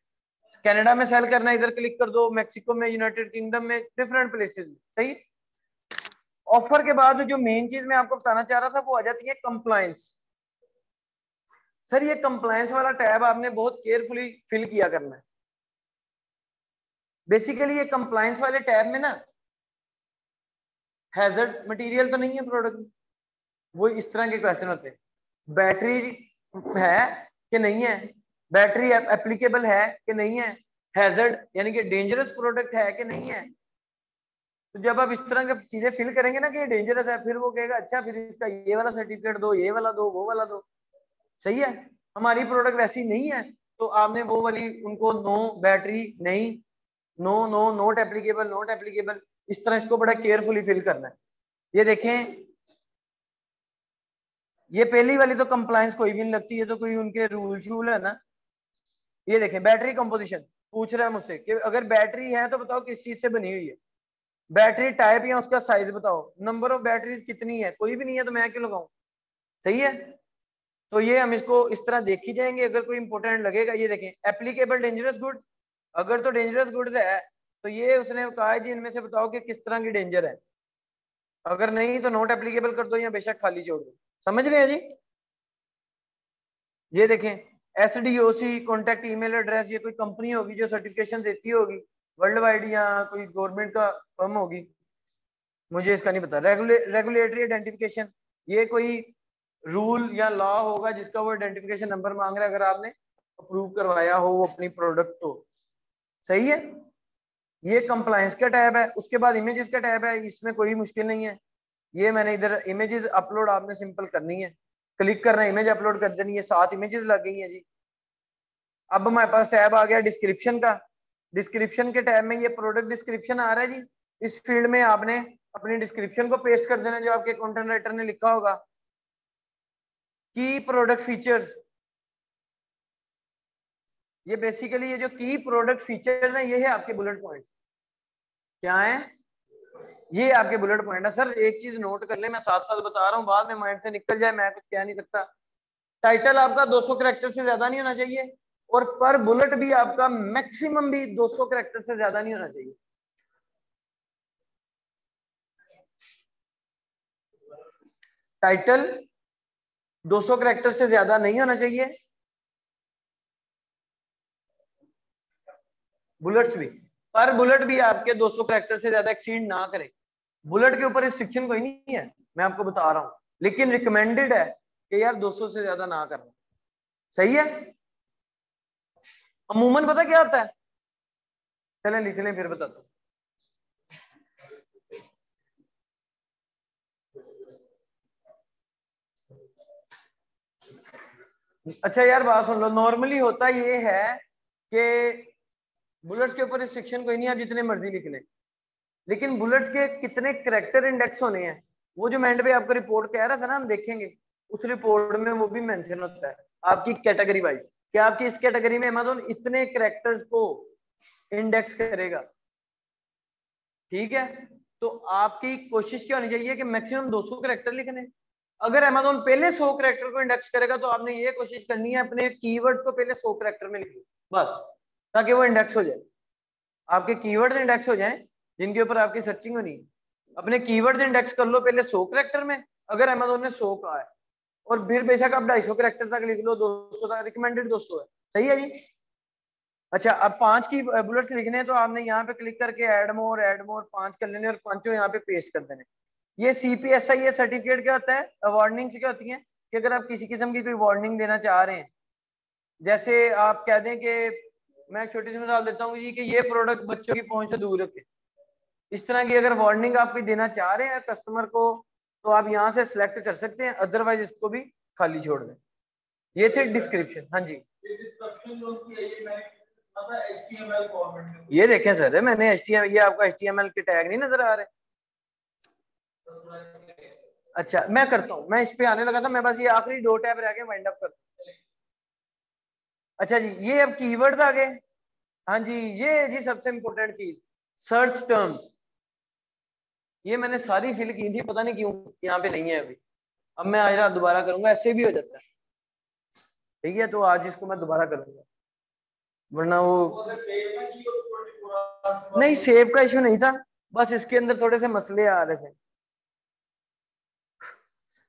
कनाडा में सेल करना, इधर क्लिक कर दो, मैक्सिको में, यूनाइटेड किंगडम में, डिफरेंट प्लेसेस में। सही? ऑफर के बाद जो मेन चीज मैं आपको बताना चाह रहा था वो आ जाती है कंप्लायंस। सर ये कंप्लायंस वाला टैब आपने बहुत केयरफुली फिल किया करना है। बेसिकली ये कंप्लायंस वाले टैब में ना हैजर्ड मटेरियल तो नहीं है प्रोडक्ट में, वो इस तरह के क्वेश्चन होते हैं। बैटरी है कि नहीं है, बैटरी एप्लीकेबल है कि नहीं है, हैजर्ड यानी कि डेंजरस प्रोडक्ट है कि नहीं है। तो जब आप इस तरह की चीजें फिल करेंगे ना कि ये डेंजरस है, फिर वो कहेगा अच्छा फिर इसका ये वाला सर्टिफिकेट दो, ये वाला दो, वो वाला दो। सही है? हमारी प्रोडक्ट वैसी नहीं है तो आपने वो वाली उनको नो बैटरी नहीं, no no not applicable, not applicable, इस तरह इसको बड़ा केयरफुली फिल करना है। ये देखें, ये पहली वाली तो कंप्लायंस कोई भी नहीं लगती, है तो कोई उनके रूल है ना। ये देखें बैटरी कंपोजिशन पूछ रहा है मुझसे कि अगर बैटरी है तो बताओ किस चीज से बनी हुई है, बैटरी टाइप या उसका साइज बताओ, नंबर ऑफ बैटरीज कितनी है, कोई भी नहीं है तो मैं क्यों लगाऊं। सही है? तो ये हम इसको इस तरह देखी जाएंगे, अगर कोई इंपॉर्टेंट लगेगा। ये देखें एप्लीकेबल डेंजरस गुड्स, अगर तो डेंजरस गुड्स है तो ये उसने कहा है जी इनमें से बताओ कि किस तरह की डेंजर है, अगर नहीं तो नोट एप्लीकेबल कर दो या बेशक खाली छोड़ दो। समझ रहे हैं जी? ये देखें SDOC कॉन्टेक्ट ईमेल एड्रेस, ये कोई कंपनी होगी जो सर्टिफिकेशन देती होगी वर्ल्ड वाइड या कोई गवर्नमेंट का फर्म होगी, मुझे इसका नहीं पता। रेगुलेटरी आइडेंटिफिकेशन, ये कोई रूल या लॉ होगा जिसका वो आइडेंटिफिकेशन नंबर मांग रहा है अगर आपने अप्रूव करवाया हो वो अपनी प्रोडक्ट तो। सही है, ये कंप्लायंस का टैब है। उसके बाद इमेजेस का टैब है, इसमें कोई मुश्किल नहीं है। ये मैंने इधर इमेजेस अपलोड आपने सिंपल करनी है, क्लिक करना है, इमेज अपलोड कर देनी है, 7 इमेजेस लग गई हैं जी। अब हमारे पास टैब आ गया डिस्क्रिप्शन का। डिस्क्रिप्शन के टैब में ये प्रोडक्ट डिस्क्रिप्शन आ रहा है जी। इस फील्ड में आपने अपनी डिस्क्रिप्शन को पेस्ट कर देना जो आपके कंटेंट राइटर ने लिखा होगा। की प्रोडक्ट फीचर्स, ये बेसिकली ये जो की प्रोडक्ट फीचर्स हैं ये है आपके बुलेट पॉइंट। क्या है? ये आपके बुलेट पॉइंट है। सर एक चीज नोट कर ले, मैं साथ साथ बता रहा हूँ, बाद में माइंड से निकल जाए मैं कुछ कह नहीं सकता। टाइटल आपका 200 कैरेक्टर से ज्यादा नहीं होना चाहिए, और पर बुलेट भी आपका मैक्सिमम भी 200 कैरेक्टर से ज्यादा नहीं होना चाहिए। टाइटल 200 कैरेक्टर से ज्यादा नहीं होना चाहिए, बुलेट्स भी, पर बुलेट भी आपके 200 कैरेक्टर से ज्यादा एक्सीड ना करें। बुलेट के ऊपर रिस्ट्रिक्शन कोई नहीं है, मैं आपको बता रहा हूं, लेकिन रिकमेंडेड है कि यार 200 से ज्यादा ना करना। सही है? अमूमन पता क्या होता है, चलें लिख लें फिर बताता हूं। अच्छा यार बात सुन लो, नॉर्मली होता ये है कि बुलेट्स के ऊपर रिस्ट्रिक्शन कोई नहीं, आप जितने मर्जी लिख लें, लेकिन बुलेट्स के कितने करेक्टर इंडेक्स होने हैं वो जो मैं पे आपको रिपोर्ट कह रहा था ना, हम देखेंगे उस रिपोर्ट में वो भी मेंशन होता है आपकी कैटेगरी वाइज, कि आपकी इस कैटेगरी में अमेज़न इतने करेक्टर्स को इंडेक्स करेगा। ठीक है, तो आपकी कोशिश क्या होनी चाहिए कि मैक्सिमम 200 करेक्टर लिखने। अगर अमेज़न पहले 100 करेक्टर को इंडेक्स करेगा तो आपने ये कोशिश करनी है अपने कीवर्ड्स को पहले 100 करेक्टर में लिखना बस, ताकि वो इंडेक्स हो जाए, आपके कीवर्ड्स इंडेक्स हो जाएं जिनके ऊपर आपकी सर्चिंग होनी है। अपने कीवर्ड्स इंडेक्स कर लो पहले 100 करेक्टर में, अगर अमेज़न ने 100 कहा है, और फिर बेशक आप 250 करेक्टर तक लिख लो, 200 तक, रिकमेंडेड 200 है। सही है जी? अच्छा अब 5 की बुलेट्स लिखने हैं तो आपने यहाँ पे क्लिक करके ऐड मोर 5 कर लेने और पांचों यहाँ पे पेस्ट कर देने। ये CPSI सर्टिफिकेट क्या होता है, वार्निंग क्या होती है कि अगर आप किसी किस्म की कोई वार्निंग देना चाह रहे हैं, जैसे आप कह दें कि मैं एक छोटी सी मिसाल देता हूँ जी कि ये प्रोडक्ट बच्चों की पहुंच से दूर रखे, इस तरह की अगर वार्निंग आप देना चाह रहे हैं कस्टमर को तो आप यहाँ से सिलेक्ट कर सकते हैं, अदरवाइज इसको भी खाली छोड़ दें। ये थे डिस्क्रिप्शन। हाँ जी, ये देखें सर मैंने HTML, ये आपका HTML के टैग नहीं नजर आ रहे? अच्छा मैं करता हूँ, मैं इस पे आने लगा था, मैं बस ये आखिरी 2 टैब रह गए वाइंड अप कर। अच्छा जी ये अब कीवर्ड्स आ गए। हाँ जी, ये जी सबसे इंपॉर्टेंट चीज, सर्च टर्म्स। ये मैंने सारी फिल की थी, पता नहीं क्यों यहाँ पे नहीं है अभी, अब मैं आज रात दोबारा करूंगा, ऐसे भी हो जाता है। ठीक है, तो आज इसको मैं दोबारा करूंगा, वरना वो नहीं, सेव का इशू नहीं था, बस इसके अंदर थोड़े से मसले आ रहे थे।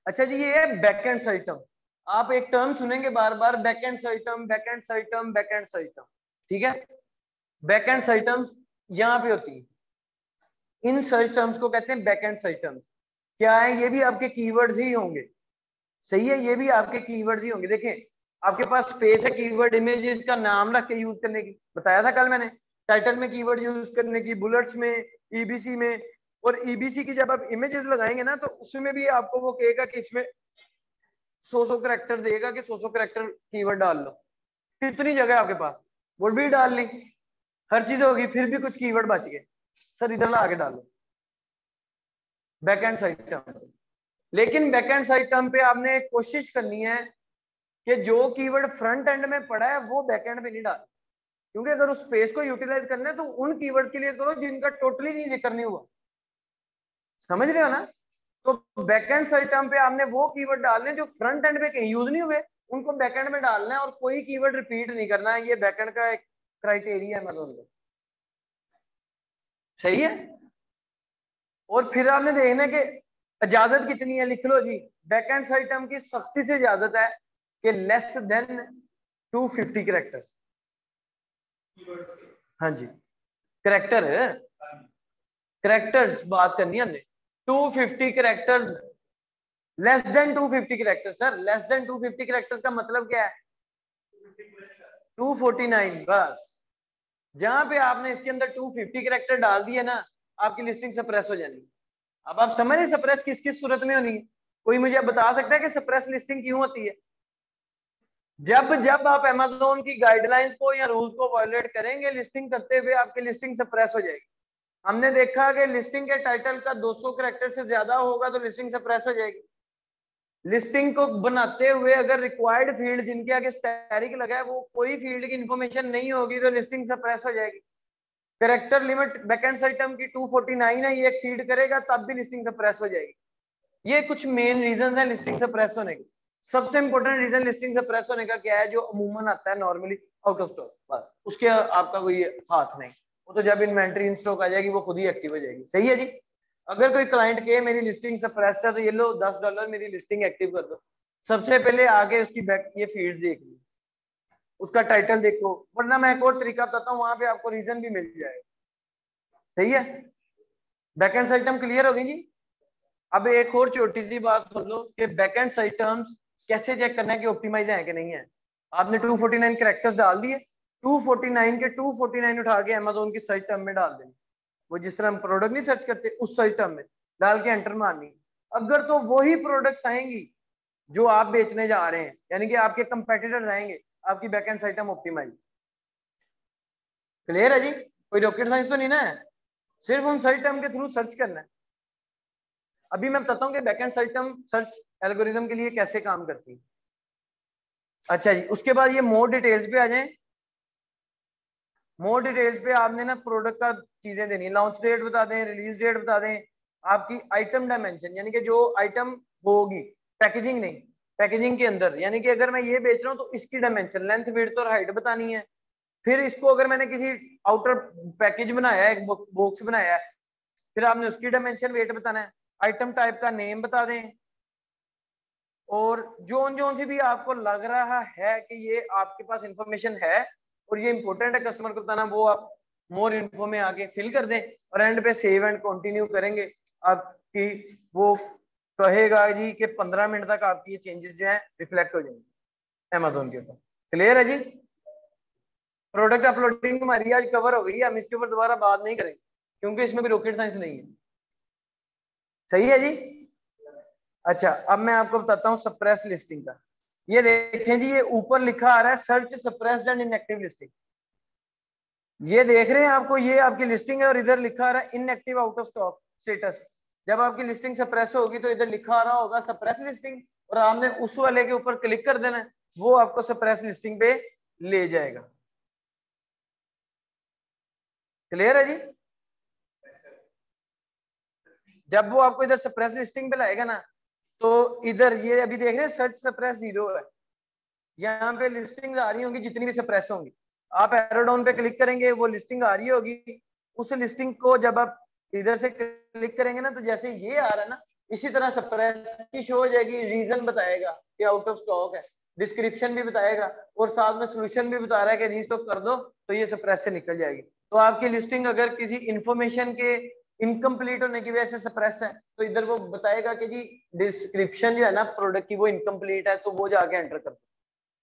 अच्छा जी ये है बैकएंड सर्टम, आप एक टर्म सुनेंगे बार बार, बैकएंड सर्टम, बैकएंड सर्टम, बैकएंड सर्टम। ठीक है, बैकएंड सर्टम यहाँ पे होती है, इन सर्च टर्म्स को कहते हैं बैकएंड सर्च टर्म्स। क्या है, ये भी आपके कीवर्ड्स ही होंगे। सही है, ये भी आपके कीवर्ड्स ही होंगे। देखें आपके पास स्पेस है कीवर्ड इमेजेस का नाम रख के यूज करने की, बताया था कल मैंने, टाइटल में कीवर्ड यूज करने की, बुलेट्स में, EBC में, और EBC की जब आप इमेजेस लगाएंगे ना तो उसमें भी आपको वो कहेगा कि इसमें 100 करेक्टर देगा कि 100 करेक्टर कीवर्ड डाल लो। कितनी जगह आपके पास, वो भी डाल ली, हर चीज होगी, फिर भी कुछ कीवर्ड बच गए, सर इधर ला आगे डालो बैकएंड साइट टर्म। लेकिन बैकएंड साइट टर्म पे आपने कोशिश करनी है कि जो कीवर्ड फ्रंट एंड में पड़ा है वो बैकएंड पे नहीं डाल, क्योंकि अगर उस स्पेस को यूटिलाइज करना है तो उन कीवर्ड्स के लिए करो जिनका टोटली नहीं जिक्र नहीं हुआ। समझ रहे हो ना? तो बैकएंड साइट टर्म पे आपने वो कीवर्ड डालने जो फ्रंट एंड पे कहीं यूज नहीं हुए, उनको बैकएंड में डालना है, और कोई कीवर्ड रिपीट नहीं करना है। ये बैकएंड का एक क्राइटेरिया अमेज़न का, सही है। और फिर आपने देखना कि इजाजत कितनी है, लिख लो जी, बैकएंड साइड टर्म की सख्ती से इजाजत है कि लेस देन 250 कैरेक्टर्स। हाँ जी, कैरेक्टर्स बात करनी है हमने, 250 characters, less than 250 characters. Sir less than 250 characters का मतलब क्या है? 249 बस। जहां पे आपने इसके अंदर 250 कैरेक्टर डाल दिए ना, आपकी लिस्टिंग सप्रेस हो जानी। अब आप समझ रहे सप्रेस किस किस सूरत में होनी है? कोई मुझे बता सकता है कि सप्रेस लिस्टिंग क्यों होती है? जब जब आप अमेज़न की गाइडलाइंस को या रूल्स को वायलेट करेंगे लिस्टिंग करते हुए, आपकी लिस्टिंग सप्रेस हो जाएगी। हमने देखा कि लिस्टिंग के टाइटल का 200 कैरेक्टर से ज्यादा होगा तो लिस्टिंग सप्रेस हो जाएगी। लिस्टिंग को बनाते हुए अगर रिक्वायर्ड फील्ड जिनके आगे स्टैरिक लगा है वो कोई फील्ड की इंफॉर्मेशन नहीं होगी तो लिस्टिंग सप्रेस हो जाएगी। Character limit backend side term की 249 है, ये एक्सीड करेगा तब भी लिस्टिंग सप्रेस हो जाएगी। ये कुछ मेन रीजन है लिस्टिंग सप्रेस होने के। सबसे इंपॉर्टेंट रीजन लिस्टिंग सप्रेस होने का क्या है, जो अमूमन आता है नॉर्मली आउट ऑफ स्टॉक, बस उसके आपका कोई हाथ नहीं, वो तो जब इन्वेंटरी इन स्टॉक आ जाएगी वो खुद ही एक्टिव हो जाएगी। सही है जी। अगर कोई क्लाइंट के मेरी लिस्टिंग सप्रेस है तो ये लो $10 मेरी लिस्टिंग एक्टिव कर दो, सबसे पहले आगे उसकी बैक ये फील्ड देख लो, उसका टाइटल देखो, वरना मैं एक और तरीका बताता हूँ, वहां पे आपको रीजन भी मिल जाएगा। सही है, बैकएंड साइड टर्म क्लियर हो गई जी। अब एक और छोटी सी बात सुन लो कि बैकएंड साइड टर्म्स कैसे चेक करना है कि ऑप्टिमाइज है कि नहीं है। आपने 249 कैरेक्टर्स डाल दिए, 249 के 249 उठा के अमेज़न की सर्च टर्म में डाल देंगे, वो जिस तरह हम प्रोडक्ट नहीं सर्च करते उस सर्च टर्म में डाल के एंटर मारनी। अगर तो वही प्रोडक्ट्स आएंगी जो आप बेचने जा रहे हैं, यानी कि आपके कंपेटिटर्स आएंगे, आपकी backend site term optimize. Clear है जी, कोई रॉकेट साइंस तो नहीं ना है, सिर्फ उन सर्च टर्म के थ्रू सर्च करना है। अभी मैं बताता हूँ कि backend site term search algorithm के लिए कैसे काम करती है। अच्छा जी, उसके बाद ये मोर डिटेल्स पे आ जाएं। मोर डिटेल्स पे आपने ना प्रोडक्ट का चीजें देनी है, लॉन्च डेट बता दें, रिलीज डेट बता दें, आपकी आइटम डायमेंशन यानी कि जो आइटम होगी, पैकेजिंग नहीं, पैकेजिंग के अंदर, यानी कि अगर मैं ये बेच रहा हूँ तो इसकी डायमेंशन लेंथ विड्थ और हाइट बतानी है। फिर इसको अगर मैंने किसी आउटर पैकेज बनाया है, एक बॉक्स बनाया है, फिर आपने उसकी डायमेंशन वेट बताना है, आइटम टाइप का नेम बता दें, और जोन जोन से भी आपको लग रहा है कि ये आपके पास इंफॉर्मेशन है और ये इंपॉर्टेंट है कस्टमर को बताना, वो आप मोर इन्फो में आके फिल कर दें और एंड पे सेव एंड कंटिन्यू करेंगे। आपकी वो कहेगा जी कि 15 मिनट तक आपकी ये चेंजेस जो है रिफ्लेक्ट हो जाएंगे अमेज़न के ऊपर। क्लियर है जी। प्रोडक्ट अपलोडिंग हमारी आज कवर हो गई है, हम इसके ऊपर दोबारा बात नहीं करेंगे क्योंकि इसमें भी रॉकेट साइंस नहीं है। सही है जी। अच्छा, अब मैं आपको बताता हूँ सप्रेस लिस्टिंग का। ये देखें जी, ये ऊपर लिखा आ रहा है search suppressed and inactive listing. ये देख रहे हैं आपको, ये आपकी लिस्टिंग है और इधर लिखा आ रहा है inactive out of stock status. जब आपकी लिस्टिंग सप्रेस होगी तो इधर लिखा आ रहा होगा सप्रेस लिस्टिंग और आपने उस वाले के ऊपर क्लिक कर देना है, वो आपको सप्रेस लिस्टिंग पे ले जाएगा। क्लियर है जी। जब वो आपको इधर सप्रेस लिस्टिंग पे लाएगा ना, तो इधर ये अभी देख रहे हैं सर्च सप्रेस 0 है, यहाँ पे लिस्टिंग आ रही होंगी जितनी भी सप्रेस होंगी, आप एरो डाउन पे क्लिक करेंगे वो लिस्टिंग आ रही होगी। उस लिस्टिंग को जब आप इधर से क्लिक करेंगे ना, तो जैसे ये आ रहा है ना, इसी तरह सप्रेस की शो हो जाएगी, रीजन बताएगा कि आउट ऑफ स्टॉक है, डिस्क्रिप्शन भी बताएगा और साथ में सोल्यूशन भी बता रहा है कि रीस्टॉक कर दो, तो ये सप्रेस से निकल जाएगी। तो आपकी लिस्टिंग अगर किसी इंफॉर्मेशन के इनकम्प्लीट होने की वजह से सप्रेस है तो इधर वो बताएगा कि जी डिस्क्रिप्शन जो है ना प्रोडक्ट की वो इनकम्प्लीट है, तो वो जाके एंटर कर दो।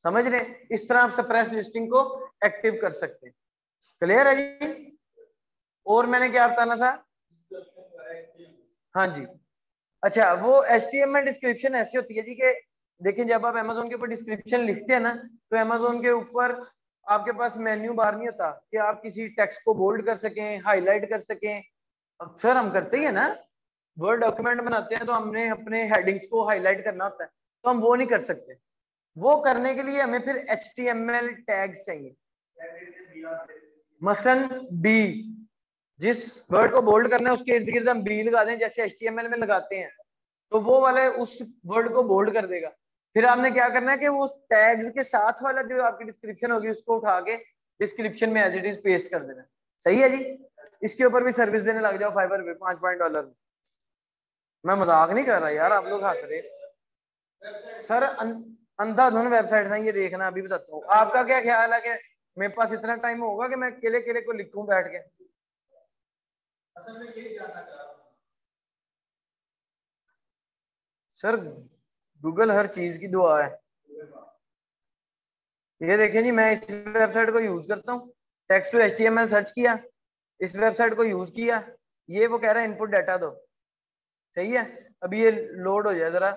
समझ रहे हैं, इस तरह आप सप्रेस लिस्टिंग को एक्टिव कर सकते हैं। क्लियर है जी। और मैंने क्या बताना था, हाँ जी। अच्छा, वो HTML डिस्क्रिप्शन ऐसी होती है जी कि देखिए जब आप Amazon के ऊपर डिस्क्रिप्शन लिखते हैं ना, तो Amazon के ऊपर आपके पास मेन्यू बार नहीं होता कि आप किसी टेक्स्ट को बोल्ड कर सकें, हाईलाइट कर सकें। अक्सर हम करते ही है ना, वर्ड डॉक्यूमेंट बनाते हैं तो हमने अपने हेडिंग्स को हाईलाइट करना होता है, तो हम वो नहीं कर सकते। वो करने के लिए हमें फिर HTML टैग्स चाहिए। मसलन बी, जिस वर्ड को बोल्ड करना है उसके इर्द गिर्द हम बी लगा दें जैसे HTML में लगाते हैं, तो वो वाले उस वर्ड को बोल्ड कर देगा। फिर आपने क्या करना है कि वो टैग्स के साथ वाला जो आपकी डिस्क्रिप्शन होगी उसको उठा के डिस्क्रिप्शन में एज इट इज पेस्ट कर देना। सही है जी। इसके ऊपर भी सर्विस देने लग जाओ फाइवर पे $5 में। मैं मजाक नहीं कर रहा यार, आप लोग हंस रहे सर। अंधाधुन वेबसाइट है ये, देखना अभी बताता हूँ। आपका क्या ख्याल है कि मेरे पास इतना टाइम होगा कि मैं केले केले को लिखूं बैठ के? सर गूगल हर चीज की दुआ है। ये देखिए जी, मैं इस वेबसाइट को यूज करता हूँ, टेक्स्ट टू एचटीएमएल सर्च किया, इस वेबसाइट को यूज किया, ये वो कह रहा है इनपुट डाटा दो। सही है, अभी ये लोड हो जाए जरा,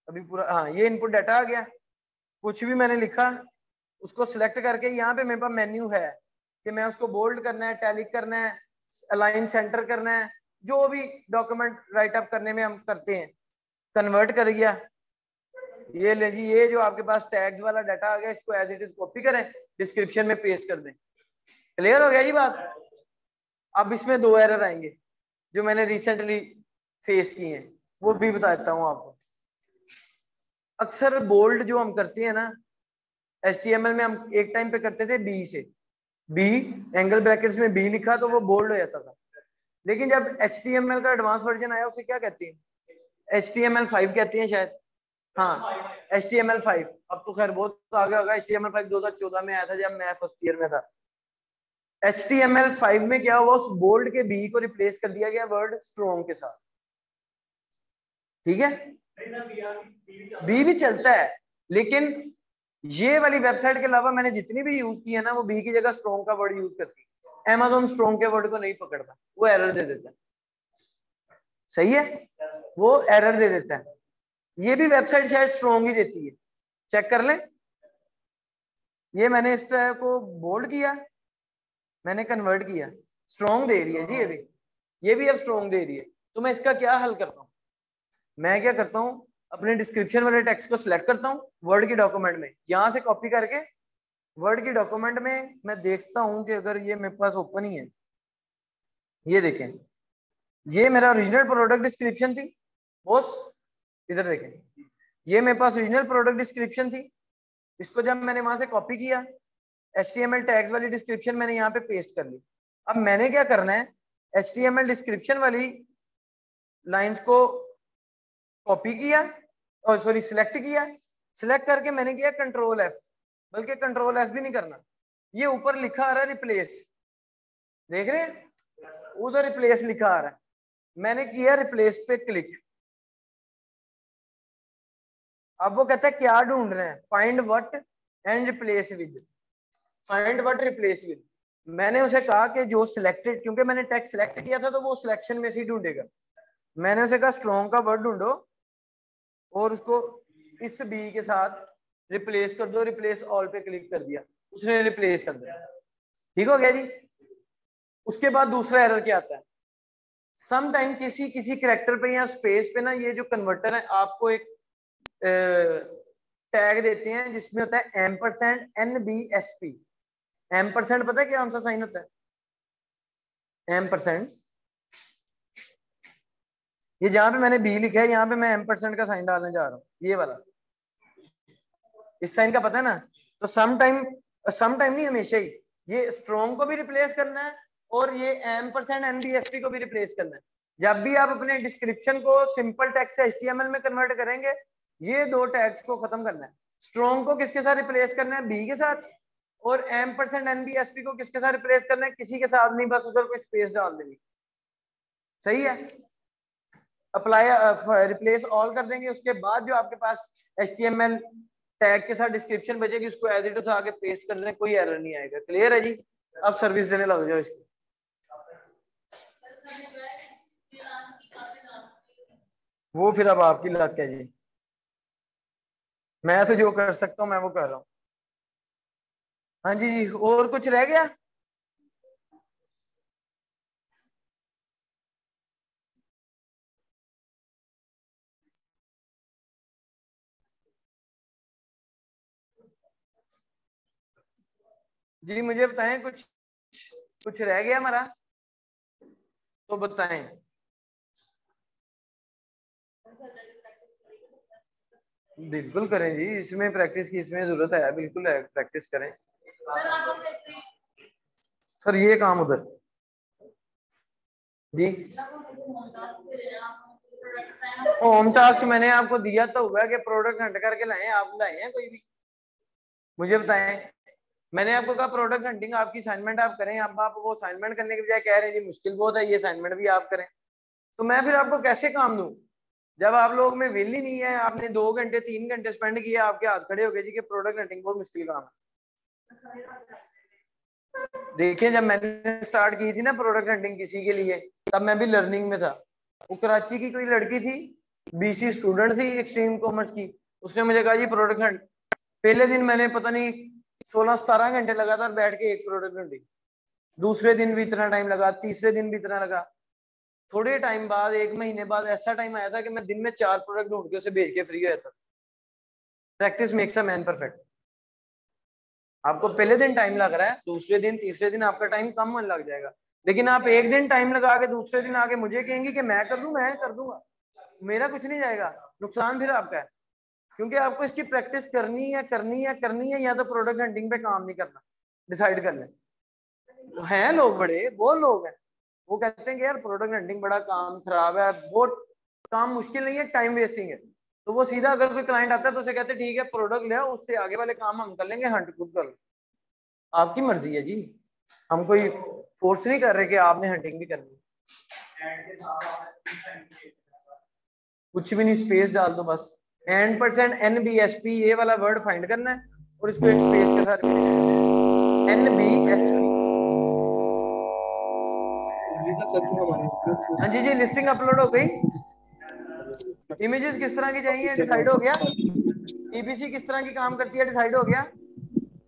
अभी पूरा, हाँ ये इनपुट डाटा आ गया। कुछ भी मैंने लिखा, उसको सिलेक्ट करके यहाँ पे मेरे पास मेन्यू है कि मैं उसको बोल्ड करना है, टैलिक करना है, अलाइन सेंटर करना है, जो भी डॉक्यूमेंट राइट अप करने में हम करते हैं। कन्वर्ट कर गया, ये ले जी, ये जो आपके पास टैग्स वाला डाटा आ गया, इसको एज इट इज कॉपी करें, डिस्क्रिप्शन में पेस्ट कर दें। क्लियर हो गया जी बात? अब इसमें 2 एरर आएंगे जो मैंने रिसेंटली फेस किए हैं, वो भी बता देता हूँ आपको। अक्सर बोल्ड जो हम करते हैं ना HTML में, हम एक टाइम पे करते थे बी से, बी एंगल ब्रैकेट्स में बी लिखा तो वो बोल्ड हो जाता था। लेकिन जब HTML का एडवांस वर्जन आया, उसे क्या कहते हैं? HTML5 कहते हैं शायद। हाँ HTML5, अब तो खैर बहुत आगे होगा। HTML5 2014 में आया था जब मैं फर्स्ट ईयर में था। HTML5 में क्या हुआ, उस बोल्ड के बी को रिप्लेस कर दिया गया वर्ड स्ट्रॉन्ग के साथ। ठीक है, बी भी चलता है, लेकिन ये वाली वेबसाइट के अलावा मैंने जितनी भी यूज की है ना, वो बी की जगह स्ट्रॉन्ग का वर्ड यूज करती है। Amazon स्ट्रॉन्ग के वर्ड को नहीं पकड़ता, वो एरर दे देता है। सही है, वो एरर दे देता है। ये भी वेबसाइट शायद स्ट्रॉन्ग ही देती है, चेक कर ले। ये मैंने इस तरह को बोल्ड किया, मैंने कन्वर्ट किया, स्ट्रॉन्ग दे रही है जी ये भी अब स्ट्रॉन्ग दे रही है। तो मैं इसका क्या हल करता हूँ? मैं क्या करता हूँ, अपने डिस्क्रिप्शन वाले टेक्स्ट को सिलेक्ट करता हूँ वर्ड की डॉक्यूमेंट में, यहां से कॉपी करके वर्ड की डॉक्यूमेंट में मैं देखता हूँ कि अगर ये मेरे पास ओपन ही है, ये देखें, ये मेरा ओरिजिनल प्रोडक्ट डिस्क्रिप्शन थी बॉस, इधर देखें, ये मेरे पास ओरिजिनल प्रोडक्ट डिस्क्रिप्शन थी। इसको जब मैंने वहां से कॉपी किया, HTML टैग्स वाली डिस्क्रिप्शन मैंने यहाँ पे पेस्ट कर ली। अब मैंने क्या करना है, HTML डिस्क्रिप्शन वाली लाइंस को कॉपी किया, और सॉरी सिलेक्ट किया, सिलेक्ट करके मैंने किया Ctrl+F, बल्कि Ctrl+F भी नहीं करना, ये ऊपर लिखा आ रहा है रिप्लेस, देख रहे हैं उधर रिप्लेस लिखा आ रहा है, मैंने किया रिप्लेस पे क्लिक। अब वो कहता है क्या ढूंढ रहे हैं, find what and replace with, find what replace with. मैंने उसे कहा कि जो सिलेक्टेड, क्योंकि मैंने टेक्स्ट सिलेक्ट किया था तो वो सिलेक्शन में से ही ढूंढेगा। मैंने उसे कहा स्ट्रॉन्ग का वर्ड ढूंढो और उसको इस बी के साथ रिप्लेस कर दो, रिप्लेस ऑल पे क्लिक कर दिया, उसने रिप्लेस कर दिया। ठीक हो गया जी। उसके बाद दूसरा एरर क्या आता है, सम टाइम किसी किसी करेक्टर पे या स्पेस पे ना, ये जो कन्वर्टर है आपको एक टैग देते हैं जिसमें होता है $NBSP। एम्परसेंड पता है क्या कौन सा साइन होता है? एम्परसेंड, ये जहां पे मैंने बी लिखा है, यहाँ पे मैं एम्परसेंड का साइन डालने जा रहा हूँ, ये वाला, इस साइन का पता है ना? तो सम टाइम नहीं, हमेशा ही ये स्ट्रॉन्ग को भी रिप्लेस करना है और ये $NBSP को भी रिप्लेस करना है। जब भी आप अपने डिस्क्रिप्शन को सिंपल टैग से HTML में कन्वर्ट करेंगे, ये 2 टैग्स को खत्म करना है। स्ट्रॉन्ग को किसके साथ रिप्लेस करना है? बी के साथ। और $NBSP को किसके साथ रिप्लेस करना है? किसी के साथ नहीं, बस उधर कोई स्पेस डाल देनी। सही है, अप्लाई रिप्लेस ऑल कर देंगे। उसके बाद जो आपके पास HTML टैग के साथ डिस्क्रिप्शन बचेगी, उसको एज इट इज आगे पेस्ट कर दें, कोई एरर नहीं आएगा। क्लियर है जी? अब सर्विस देने लग जाओ इसकी। वो फिर अब आपकी लक है जी, मैं तो जो कर सकता हूँ मैं वो कर रहा हूँ। हाँ जी जी, और कुछ रह गया? जी मुझे बताएं, कुछ कुछ रह गया हमारा तो बताएं। बिल्कुल करें जी, इसमें प्रैक्टिस की इसमें जरूरत है, बिल्कुल है, प्रैक्टिस करें। सर ये काम उधर जी। होम टास्क मैंने आपको दिया तो हुआ कि प्रोडक्ट हंट करके लाए, आप लाए हैं कोई भी? मुझे बताएं। मैंने आपको कहा प्रोडक्ट हंटिंग आपकी असाइनमेंट आप करें, अब आप वो असाइनमेंट करने के बजाय कह रहे हैं जी मुश्किल बहुत है, ये असाइनमेंट भी आप करें, तो मैं फिर आपको कैसे काम दूं जब आप लोग में विल ही नहीं है? आपने 2 घंटे 3 घंटे स्पेंड किए, आपके हाथ खड़े हो गए जी कि प्रोडक्ट हंटिंग बहुत मुश्किल काम है। देखिए जब मैंने स्टार्ट की थी ना प्रोडक्ट हंटिंग किसी के लिए, तब मैं भी लर्निंग में था। वो कराची की कोई लड़की थी, बीसी स्टूडेंट थी एक्सट्रीम कॉमर्स की, उसने मुझे कहा जी प्रोडक्ट हंट। पहले दिन मैंने पता नहीं 16-17 घंटे लगातार बैठ के एक प्रोडक्ट हंटिंग, दूसरे दिन भी इतना टाइम लगा, तीसरे दिन भी इतना लगा। थोड़े टाइम बाद 1 महीने बाद ऐसा टाइम आया था कि मैं दिन में 4 प्रोडक्ट ढूंढ के उसे भेज के फ्री हो जाता। Practice makes a man perfect. आपको पहले दिन टाइम लग रहा है, दूसरे दिन तीसरे दिन आपका टाइम कम होने लग जाएगा। लेकिन आप एक दिन टाइम लगा के दूसरे दिन आके मुझे कहेंगे कि मैं कर दूं, मैं कर दूंगा, मेरा कुछ नहीं जाएगा, नुकसान फिर आपका है। क्योंकि आपको इसकी प्रैक्टिस करनी है करनी है करनी है, या तो प्रोडक्ट हंटिंग पे काम नहीं करना, डिसाइड कर लें। हैं लोग बड़े, वो लोग हैं वो कहते हैं कि यार प्रोडक्ट हंटिंग बड़ा काम खराब है, बहुत काम मुश्किल नहीं है, टाइम वेस्टिंग है। तो वो सीधा अगर कोई क्लाइंट आता है तो उसे कहते हैं ठीक है प्रोडक्ट ले आओ, उससे आगे वाले काम हम कर लेंगे, हंट खुद कर लो। आपकी मर्जी है जी, हम कोई फोर्स नहीं कर रहे कि आपने हंटिंग भी करनी है। कुछ भी नहीं, स्पेस डाल दो बस, एंड परसेंट NBSP ये वाला वर्ड फाइंड करना है और इसको एक स्पेस के साथ फिनिश करना है। NBSP। हाँ जी जी, लिस्टिंग अपलोड हो गई। इमेजेस किस तरह की चाहिए डिसाइड हो गया। EPC किस तरह की काम करती है डिसाइड हो गया।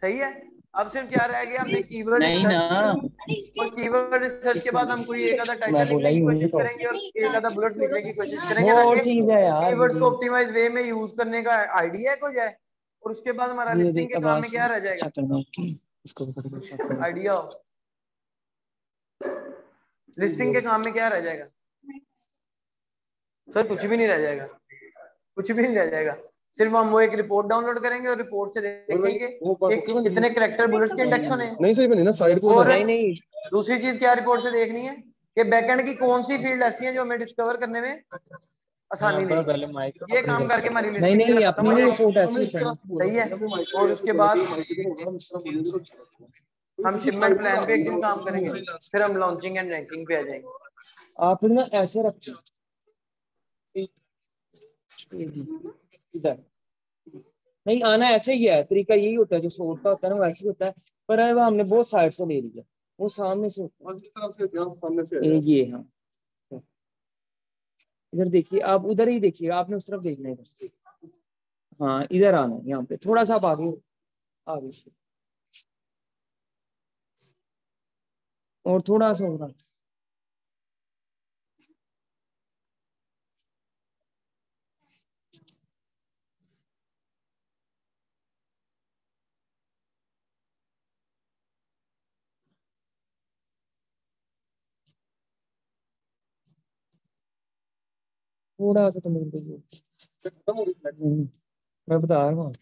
सही है। अब सिर्फ क्या रह गया, हमने कीवर्ड नहीं ना, रिसर्च, और कीवर्ड रिसर्च के बाद हम कोई एक आधा टाइटल मैं बोला लिखने ही की हूँ कोशिश तो करेंगे और एक आधा बुलेट्स लिखने की कोशिश करेंगे वो और ताकि चीज है यार। कीवर्ड्स को ऑप्टिमाइज वे में यूज करने का आइडिया हो जाए। और उसके बाद हमारा ये लिस्टिंग देख के काम में आवाज क्या रह जाएगा, खतरनाक की इसको पकड़ आइडिया हो। लिस्टिंग के काम में क्या रह जाएगा सर? कुछ भी नहीं रह जाएगा, कुछ भी नहीं रह जाएगा। सिर्फ हम वो एक रिपोर्ट डाउनलोड करेंगे और रिपोर्ट से देखेंगे कि कितने करेक्टर बुलेट्स के इंडेक्स होने हैं। नहीं सही बनी ना साइड को। और नहीं नहीं दूसरी चीज क्या रिपोर्ट से देखनी है कि बैकएंड की कौन सी फील्ड ऐसी है जो हमें डिस्कवर करने में आसानी देगी। पहले माइक ये काम करके हमारी नहीं लिस्टिंग नहीं खत्म अपनी हो नहीं जाएगी। सूट ऐसी सही है। और उसके बाद हम शिपमेंट प्लान पे एक दिन काम करेंगे, फिर हम लॉन्चिंग एंड रैंकिंग पे आ जाएंगे। आप ना ऐसे रखते इधर नहीं आना, ऐसे ही है तरीका, यही होता है जो सूट का होता है ना वैसे ही होता है, पर वो हमने बहुत साइड से ले लिया, वो सामने से सामने से ये हाँ। इधर देखिए, आप उधर ही देखिए, आपने उस तरफ देखना है इधर से। हाँ इधर आना है, यहाँ पे थोड़ा सा आप आगे आगे और थोड़ा सा होगा। थोड़ा सा तो मेरे को मैं बता रहा हूँ।